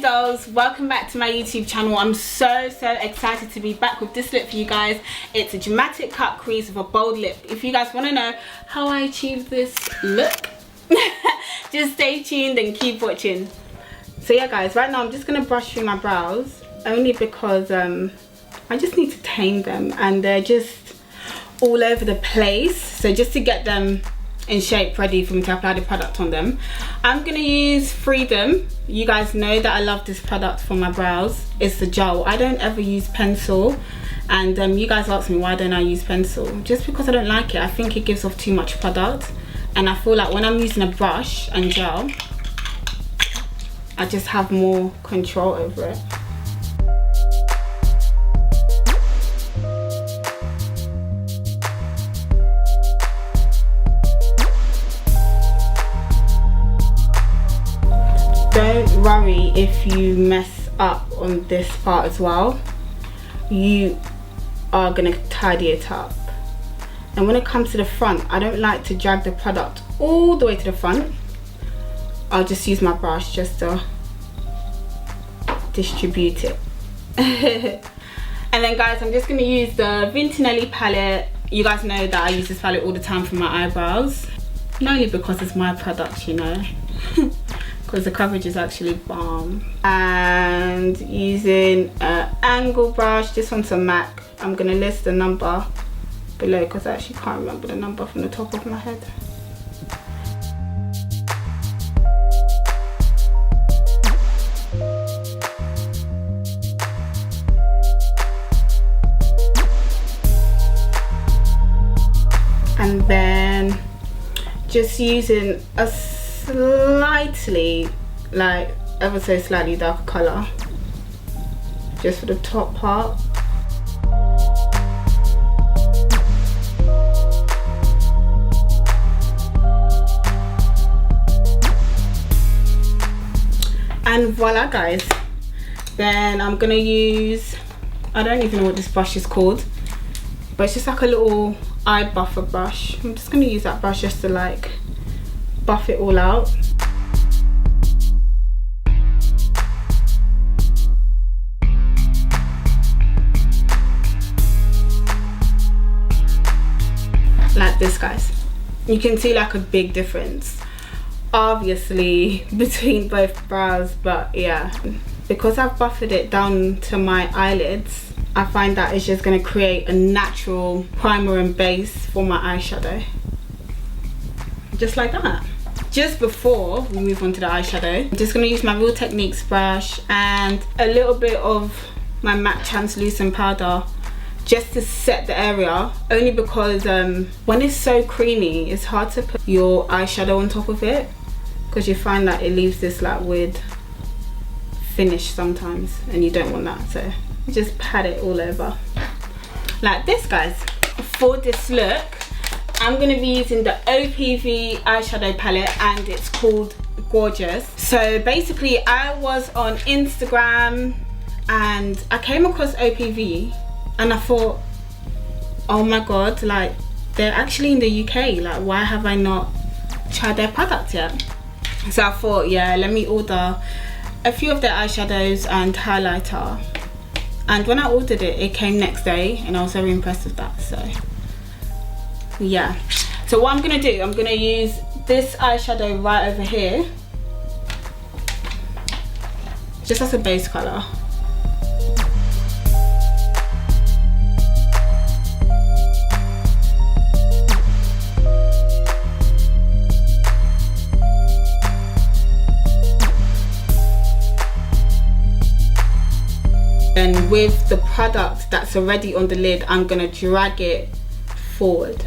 dolls, welcome back to my YouTube channel. I'm so excited to be back with this lip for you guys. It's a dramatic cut crease with a bold lip. If you guys want to know how I achieved this look, just stay tuned and keep watching. So yeah guys, right now I'm just going to brush through my brows, only because I just need to tame them and they're just all over the place. So just to get them in shape, ready for me to apply the product on them, I'm gonna use FLUIDUNE. You guys know that I love this product for my brows. It's the gel. I don't ever use pencil, and you guys ask me why don't I use pencil. Just because I don't like it. I think it gives off too much product, and I feel like when I'm using a brush and gel, I just have more control over it. Don't worry if you mess up on this part as well. You are gonna tidy it up. And when it comes to the front, I don't like to drag the product all the way to the front. I'll just use my brush just to distribute it. And then guys, I'm just gonna use the Vintynellie palette. You guys know that I use this palette all the time for my eyebrows. Not only because it's my product, you know. Because the coverage is actually bomb. And using an angle brush, this one's a MAC. I'm gonna list the number below because I actually can't remember the number from the top of my head. And then just using a slightly, like ever so slightly darker colour just for the top part. And voila guys, then I'm gonna use, I don't even know what this brush is called, but it's just like a little eye buffer brush. I'm just gonna use that brush just to like buff it all out. Like this guys. You can see like a big difference obviously between both brows, but yeah, because I've buffered it down to my eyelids, I find that it's just going to create a natural primer and base for my eyeshadow. Just like that. Just before we move on to the eyeshadow, I'm just going to use my Real Techniques brush and a little bit of my MAC translucent powder just to set the area, only because when it's so creamy, it's hard to put your eyeshadow on top of it because you find that it leaves this like weird finish sometimes, and you don't want that. So just pat it all over like this guys. For this look, I'm going to be using the OPV eyeshadow palette and it's called Gorgeous. So basically I was on Instagram and I came across OPV and I thought, oh my god, like they're actually in the UK, like why have I not tried their product yet? So I thought, yeah, let me order a few of their eyeshadows and highlighter. And when I ordered it, it came next day and I was very impressed with that. So yeah, so what I'm gonna do, I'm gonna use this eyeshadow right over here just as a base color. And with the product that's already on the lid, I'm gonna drag it forward.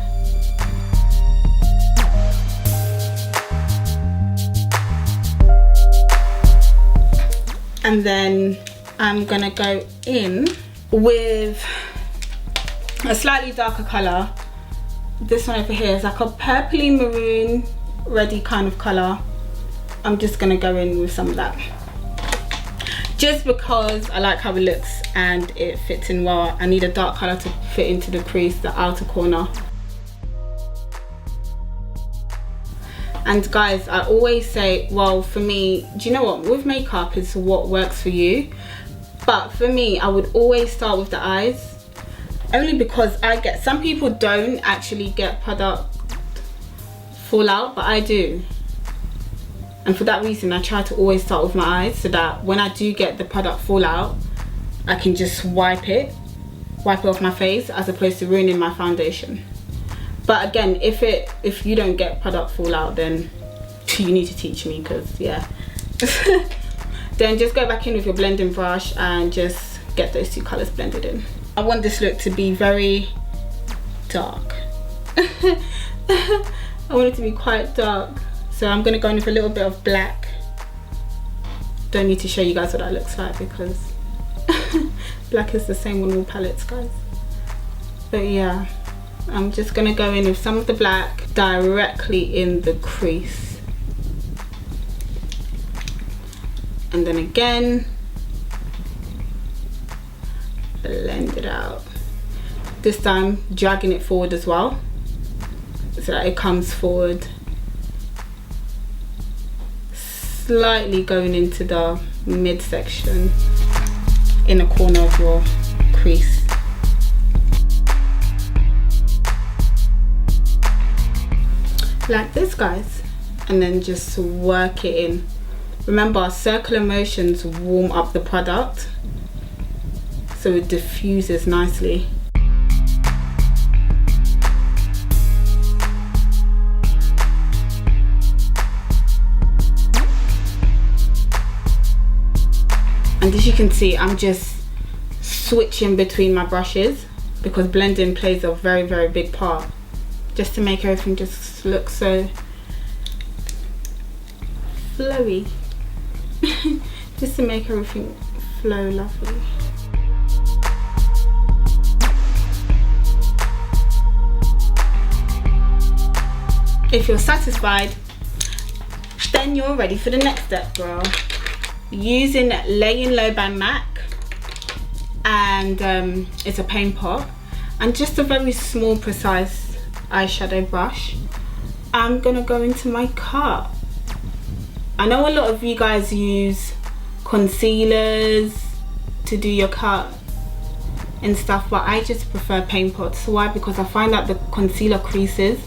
And then I'm gonna go in with a slightly darker color. This one over here is like a purpley maroon reddy kind of color. I'm just gonna go in with some of that, just because I like how it looks and it fits in well. I need a dark color to fit into the crease, the outer corner. And guys, I always say, well, for me, do you know what, with makeup is what works for you, but for me I would always start with the eyes, only because I get, some people don't actually get product fallout, but I do, and for that reason I try to always start with my eyes, so that when I do get the product fallout, I can just wipe it off my face, as opposed to ruining my foundation. But again, if you don't get product fallout, then you need to teach me, because yeah. Then just go back in with your blending brush and just get those two colors blended in. I want this look to be very dark. I want it to be quite dark, so I'm going to go in with a little bit of black. Don't need to show you guys what that looks like, because black is the same on all palettes, guys. But yeah, I'm just going to go in with some of the black directly in the crease, and then again blend it out, this time dragging it forward as well, so that it comes forward, slightly going into the midsection in the corner of your crease. Like this, guys, and then just work it in. Remember, circular motions warm up the product so it diffuses nicely. And as you can see, I'm just switching between my brushes, because blending plays a very, very big part, just to make everything just look so flowy. Just to make everything flow lovely. If you're satisfied, then you're ready for the next step, girl. Using Laying Low by MAC, and it's a paint pot, and just a very small, precise eyeshadow brush, I'm gonna go into my cut. I know a lot of you guys use concealers to do your cut and stuff, but I just prefer paint pots. Why? Because I find that the concealer creases,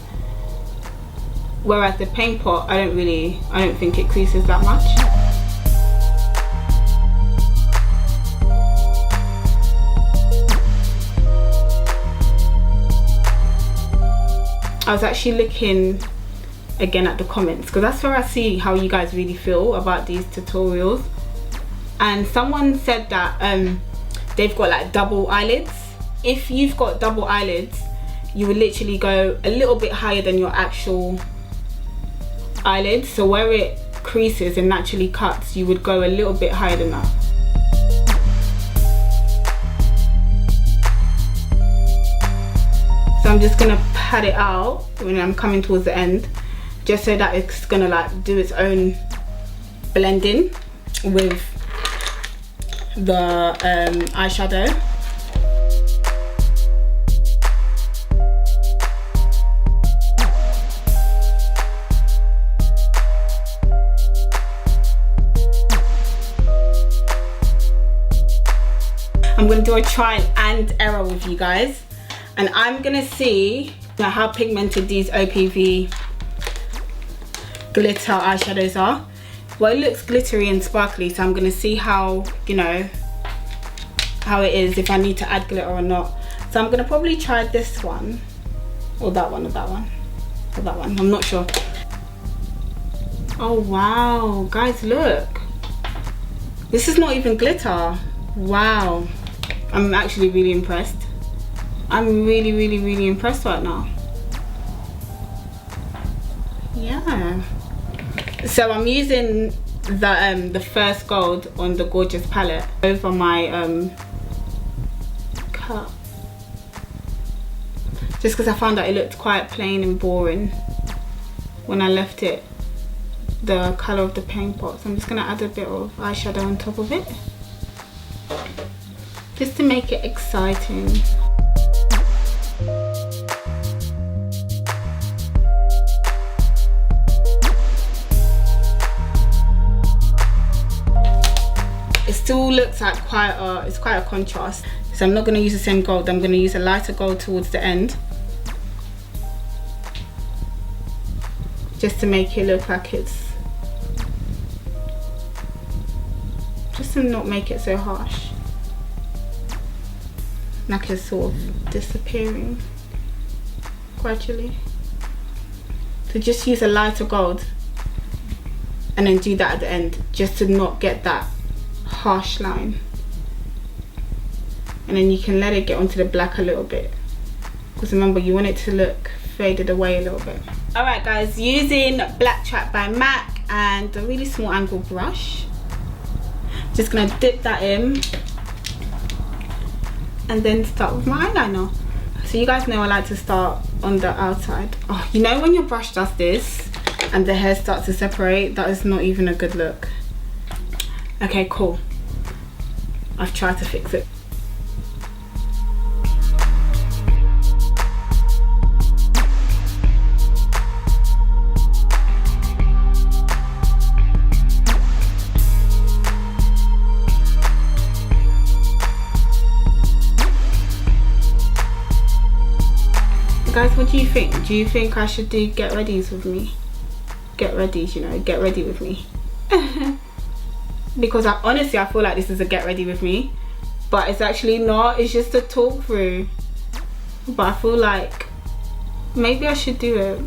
whereas the paint pot, I don't think it creases that much. I was actually looking again at the comments, because that's where I see how you guys really feel about these tutorials, and someone said that they've got like double eyelids. If you've got double eyelids, you would literally go a little bit higher than your actual eyelid, so where it creases and naturally cuts, you would go a little bit higher than that. So I'm just gonna pat it out when I'm coming towards the end, just so that it's gonna like do its own blending with the eyeshadow. I'm gonna do a trial and error with you guys, and I'm gonna see how pigmented these OPV glitter eyeshadows are. Well, it looks glittery and sparkly, so I'm gonna see how, you know, how it is, if I need to add glitter or not. So I'm gonna probably try this one, or that one, or that one, or that one, I'm not sure. Oh wow, guys, look, this is not even glitter. Wow, I'm actually really impressed. I'm really impressed right now. Yeah. So I'm using the First Gold on the Gorgeous palette over my cut, just because I found that it looked quite plain and boring when I left it the colour of the paint pot. So I'm just going to add a bit of eyeshadow on top of it, just to make it exciting. it still looks like it's quite a contrast. So I'm not going to use the same gold. I'm going to use a lighter gold towards the end, just to make it look like it's, just to not make it so harsh, like it's sort of disappearing gradually. So just use a lighter gold and then do that at the end, just to not get that harsh line. And then you can let it get onto the black a little bit, because remember, you want it to look faded away a little bit. Alright guys, using Black Track by MAC and a really small angle brush, just gonna dip that in and then start with my eyeliner. So you guys know I like to start on the outside. Oh, you know when your brush does this and the hair starts to separate, that is not even a good look. Okay, cool. I've tried to fix it. Guys, what do you think? Do you think I should do get readies with me? Get readies, you know, get ready with me. Because honestly, I feel like this is a get ready with me, but it's actually not. It's just a talk through. But I feel like maybe I should do it.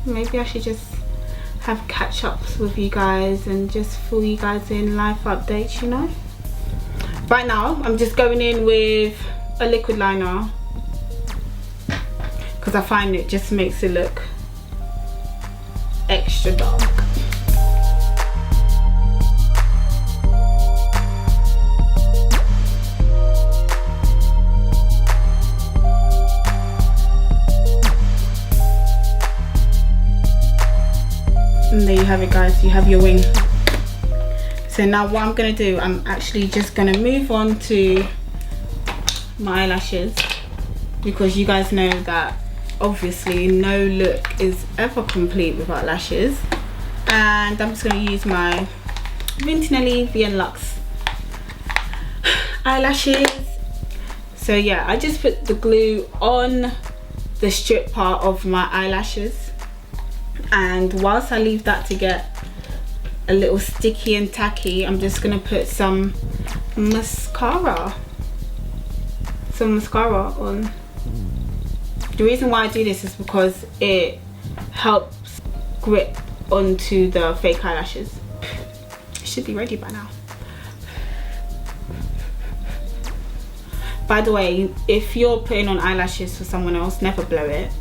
Maybe I should just have catch-ups with you guys and just fill you guys in, life updates, you know. Right now, I'm just going in with a liquid liner, because I find it just makes it look extra dark. And there you have it guys, you have your wing. So now what I'm going to do, I'm actually just going to move on to my eyelashes, because you guys know that obviously no look is ever complete without lashes. And I'm just going to use my Vintynellie VN Luxe eyelashes. So yeah, I just put the glue on the strip part of my eyelashes, and whilst I leave that to get a little sticky and tacky, I'm just going to put some mascara on. The reason why I do this is because it helps grip onto the fake eyelashes. It should be ready by now. By the way, if you're putting on eyelashes for someone else, never blow it.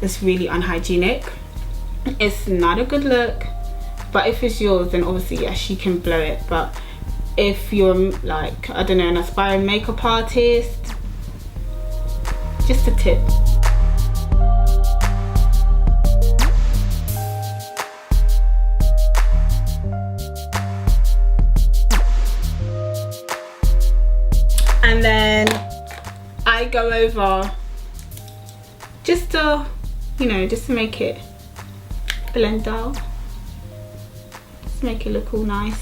It's really unhygienic. It's not a good look. But if it's yours, then obviously yes, you can blow it. But if you're like, I don't know, an aspiring makeup artist, just a tip. And then I go over just to, you know, just to make it blend out, just make it look all nice.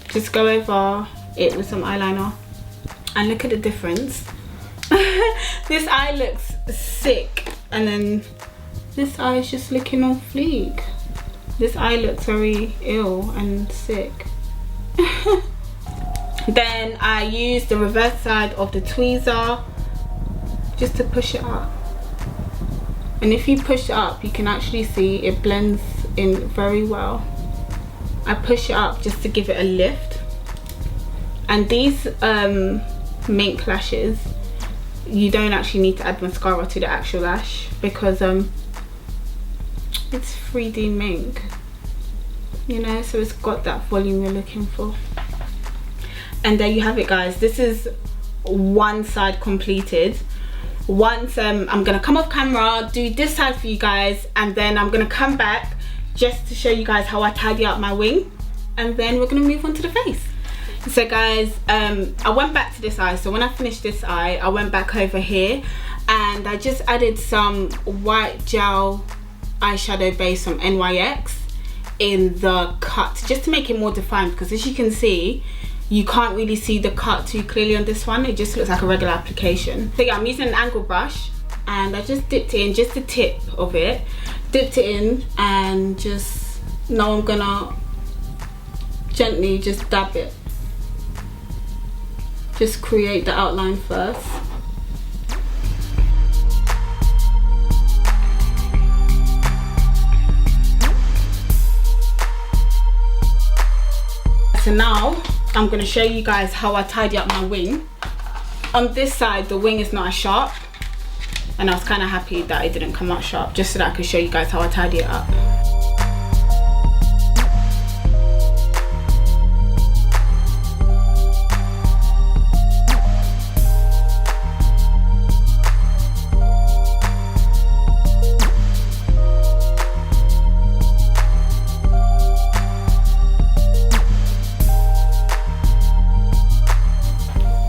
Just go over it with some eyeliner and look at the difference. This eye looks sick, and then this eye is just looking all fleek. This eye looks very ill and sick. Then I use the reverse side of the tweezer just to push it up. And if you push it up, you can actually see it blends in very well. I push it up just to give it a lift. And these mink lashes, you don't actually need to add mascara to the actual lash, because it's 3D mink, you know, so it's got that volume you're looking for. And there you have it guys, this is one side completed. Once I'm gonna come off camera, do this side for you guys, and then I'm gonna come back just to show you guys how I tidy up my wing, and then we're gonna move on to the face. So guys, I went back to this eye. So when I finished this eye, I went back over here and I just added some white gel eyeshadow base from NYX in the cut, just to make it more defined, because as you can see, you can't really see the cut too clearly on this one. It just looks like a regular application. So yeah, I'm using an angle brush, and I just dipped it in, just the tip of it, dipped it in, and just now I'm gonna gently just dab it, just create the outline first. So now I'm going to show you guys how I tidy up my wing. On this side, the wing is not as sharp, and I was kind of happy that it didn't come out sharp, just so that I could show you guys how I tidy it up.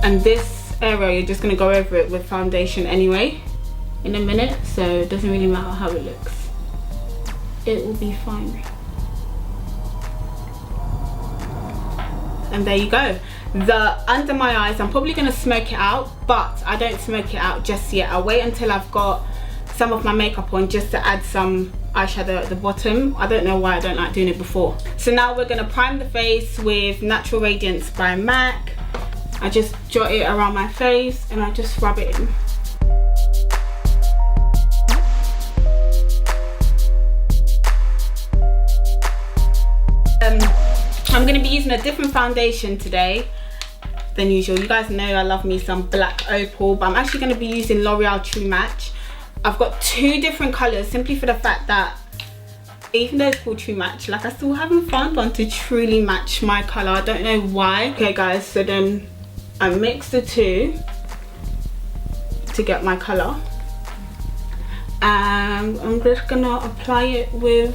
And this area, you're just going to go over it with foundation anyway in a minute, so it doesn't really matter how it looks. It will be fine. And there you go. The under my eyes, I'm probably going to smoke it out, but I don't smoke it out just yet. I'll wait until I've got some of my makeup on, just to add some eyeshadow at the bottom. I don't know why I don't like doing it before. So now we're going to prime the face with Natural Radiance by MAC. I just jot it around my face and I just rub it in. I'm going to be using a different foundation today than usual. You guys know I love me some black opal, but I'm actually going to be using L'Oreal True Match. I've got two different colours, simply for the fact that even though it's called True Match, like, I still haven't found one to truly match my colour. I don't know why. Okay guys, so then I mix the two to get my colour, and I'm just gonna apply it with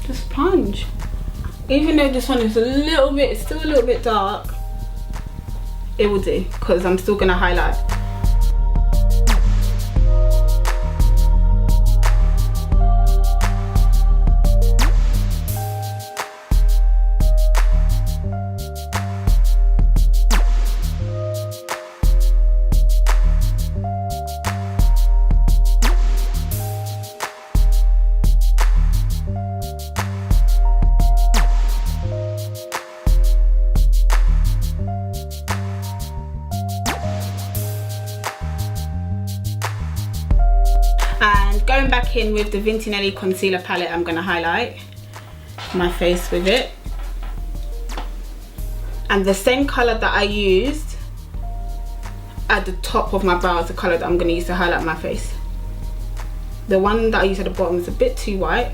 the sponge. Even though this one is it's still a little bit dark, it will do, because I'm still gonna highlight. And going back in with the Vintynellie concealer palette, I'm going to highlight my face with it. And the same colour that I used at the top of my brow is the colour that I'm going to use to highlight my face. The one that I use at the bottom is a bit too white,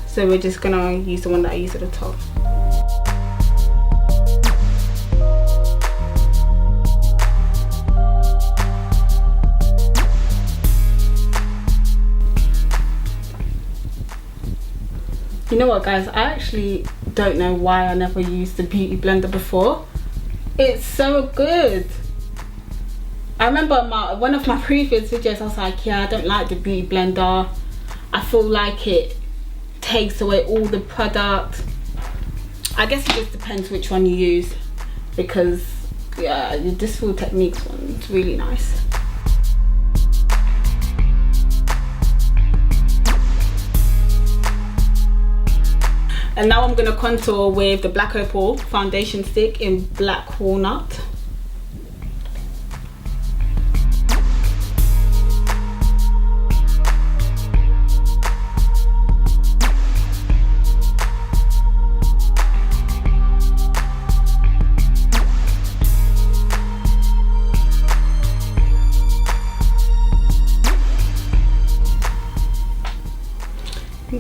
so we're just going to use the one that I use at the top. You know what guys, I actually don't know why I never used the beauty blender before. It's so good. I remember one of my previous videos, I was like, yeah, I don't like the beauty blender. I feel like it takes away all the product. I guess it just depends which one you use, because yeah, the Disful Techniques one's really nice. And now I'm going to contour with the Black Opal foundation stick in Black Walnut.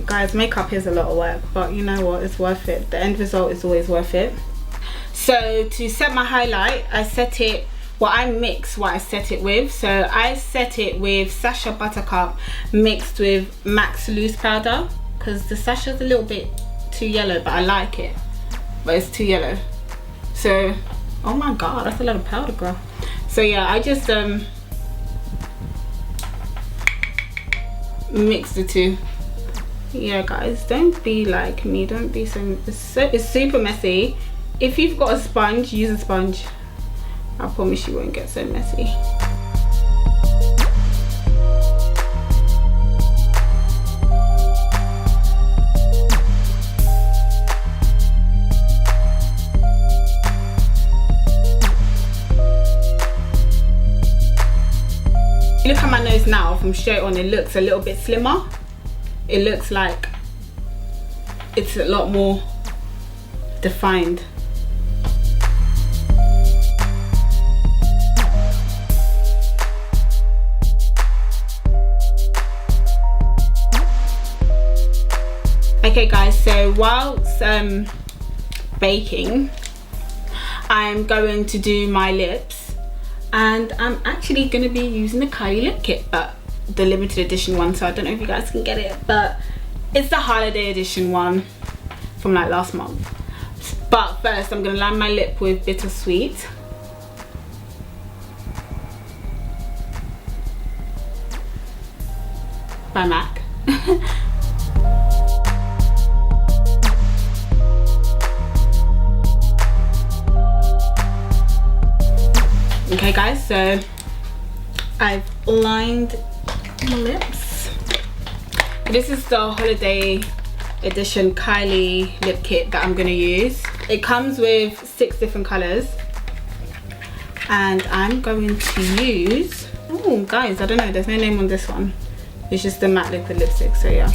Guys, makeup is a lot of work, but you know what, it's worth it. The end result is always worth it. So to set my highlight, I set it, well, I mix what I set it with. So I set it with Sacha Buttercup mixed with MAC's loose powder, because the Sacha's a little bit too yellow, but I like it, but it's too yellow. So, oh my god, that's a lot of powder, girl. So yeah, I just mix the two. yeah guys, don't be like me, don't be so it's super messy. If you've got a sponge, use a sponge. I promise you won't get so messy. Look at my nose now from straight on, it looks a little bit slimmer. It looks like it's a lot more defined. Okay guys, so whilst baking, I'm going to do my lips, and I'm actually going to be using the Kylie lip kit, but the limited edition one, so I don't know if you guys can get it, but it's the holiday edition one from like last month. But first I'm going to line my lip with Bittersweet. By MAC. Okay guys, so I've lined my lips. This is the holiday edition Kylie lip kit that I'm going to use. It comes with 6 different colours, and I'm going to use, oh guys, I don't know, there's no name on this one, it's just the matte liquid lipstick, so yeah.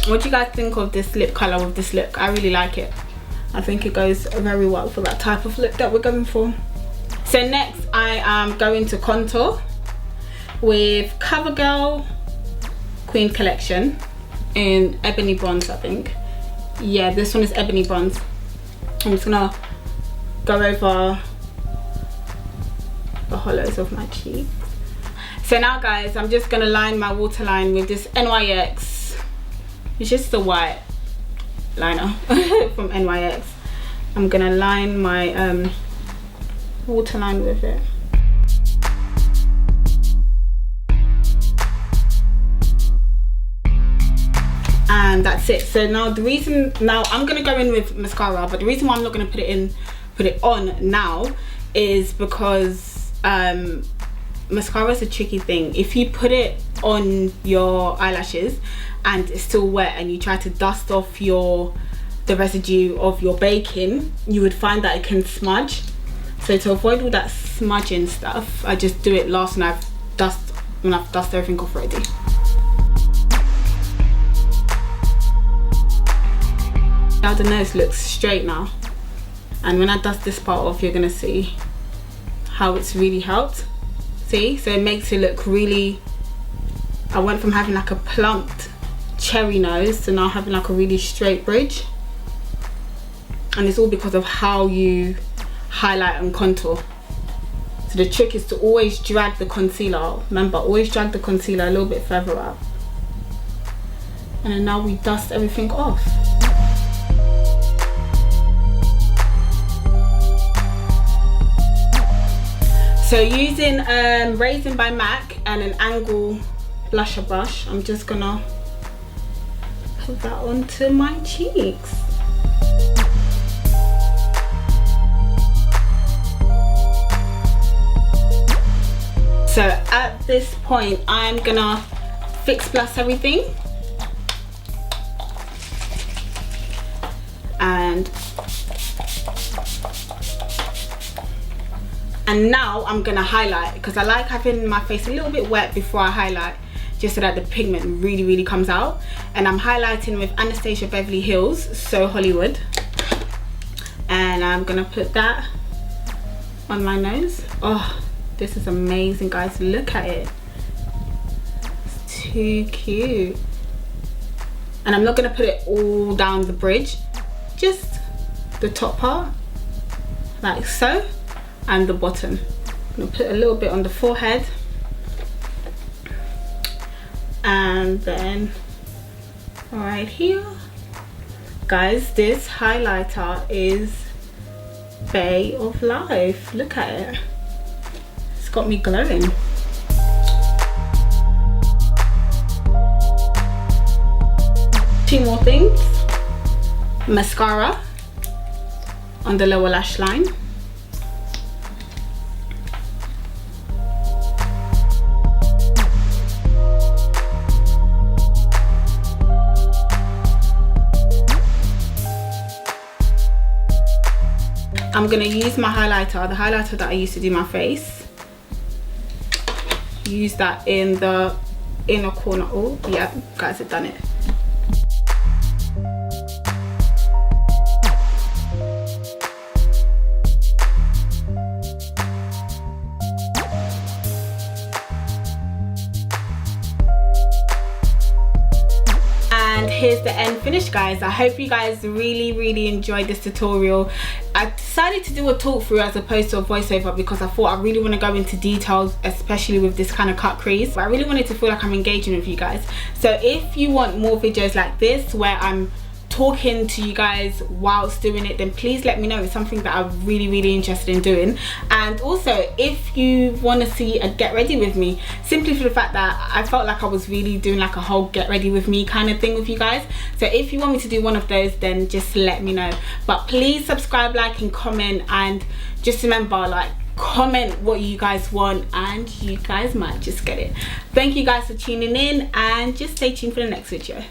What do you guys think of this lip colour with this look? I really like it. I think it goes very well for that type of look that we're going for. So next I am going to contour with CoverGirl Queen Collection in Ebony Bronze, I think. Yeah, this one is Ebony Bronze. I'm just gonna go over the hollows of my cheeks. So now guys, I'm just gonna line my waterline with this NYX. It's just the white liner from NYX. I'm gonna line my waterline with it. And that's it. So now the reason, now I'm gonna go in with mascara, but the reason why I'm not gonna put it on now is because mascara is a tricky thing. If you put it on your eyelashes and it's still wet and you try to dust off the residue of your baking, you would find that it can smudge. So to avoid all that smudging stuff, I just do it last when I've dusted everything off already. Now the nose looks straight now, and when I dust this part off, you're gonna see how it's really helped. See, so it makes it look really, I went from having like a plumped cherry nose to now having like a really straight bridge, and it's all because of how you highlight and contour. So the trick is to always drag the concealer, remember, always drag the concealer a little bit further out, and then now we dust everything off. So using RAZIN by MAC and an angle blusher brush, I'm just gonna put that onto my cheeks. So at this point, I'm gonna fix plus everything. And now I'm gonna highlight, because I like having my face a little bit wet before I highlight, just so that the pigment really comes out. And I'm highlighting with Anastasia Beverly Hills So Hollywood, and I'm gonna put that on my nose. Oh, this is amazing, guys, look at it, it's too cute. And I'm not gonna put it all down the bridge, just the top part like so, and the bottom. I'm gonna put a little bit on the forehead and then right here. Guys, this highlighter is Bay of Life. Look at it, it's got me glowing. Two more things. Mascara on the lower lash line. I'm gonna use my highlighter, the highlighter that I used to do my face. Use that in the inner corner. Oh yeah, guys, have done it. Here's the end finish, guys. I hope you guys really enjoyed this tutorial. I decided to do a talk through as opposed to a voiceover because I thought I really want to go into details, especially with this kind of cut crease, but I really wanted to feel like I'm engaging with you guys. So if you want more videos like this where I'm talking to you guys whilst doing it, then please let me know. It's something that I'm really interested in doing. And also, if you want to see a get ready with me, simply for the fact that I felt like I was really doing like a whole get ready with me kind of thing with you guys, so if you want me to do one of those, then just let me know. But please subscribe, like and comment, and just remember, like, comment what you guys want and you guys might just get it. Thank you guys for tuning in, and just stay tuned for the next video.